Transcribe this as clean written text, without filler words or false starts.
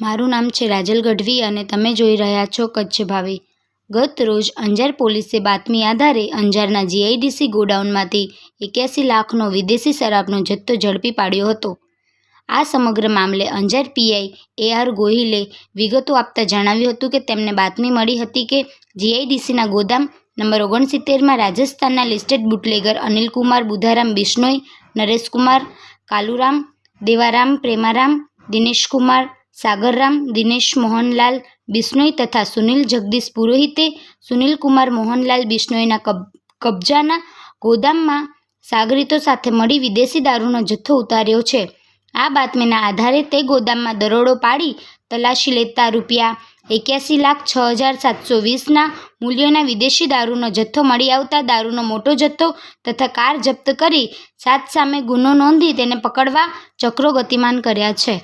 મારું નામ છે રાજલ ગઢવી અને તમે જોઈ રહ્યા છો કચ્છ ભાવી। ગત રોજ અંજાર પોલીસે બાતમી આધારે અંજારના જીઆઈડીસી ગોડાઉનમાંથી 81 લાખનો વિદેશી શરાબનો જથ્થો ઝડપી પાડ્યો હતો। આ સમગ્ર મામલે અંજાર પીઆઈ AR ગોહિલે વિગતો આપતા જણાવ્યું હતું કે તેમને બાતમી મળી હતી કે જીઆઈડીસીના ગોદામ નંબર 69માં રાજસ્થાનના લિસ્ટેડ બુટલેગર અનિલકુમાર બુધારામ બિશ્નોઈ, નરેશકુમાર, કાલુરામ, દેવારામ પ્રેમારામ, દિનેશકુમાર, સાગરરામ, દિનેશ મોહનલાલ બિશ્નોઈ તથા સુનિલ જગદીશ પુરોહિતે સુનિલકુમાર મોહનલાલ બિશ્નોઈના કબજાના ગોદામમાં સાગરીતો સાથે મળી વિદેશી દારૂનો જથ્થો ઉતાર્યો છે। આ બાતમીના આધારે તે ગોદામમાં દરોડો પાડી તલાશી લેતા ₹81,06,720ના મૂલ્યના વિદેશી દારૂનો જથ્થો મળી આવતા દારૂનો મોટો જથ્થો તથા કાર જપ્ત કરી 7 સામે ગુનો નોંધી તેને પકડવા ચક્રો ગતિમાન કર્યા છે।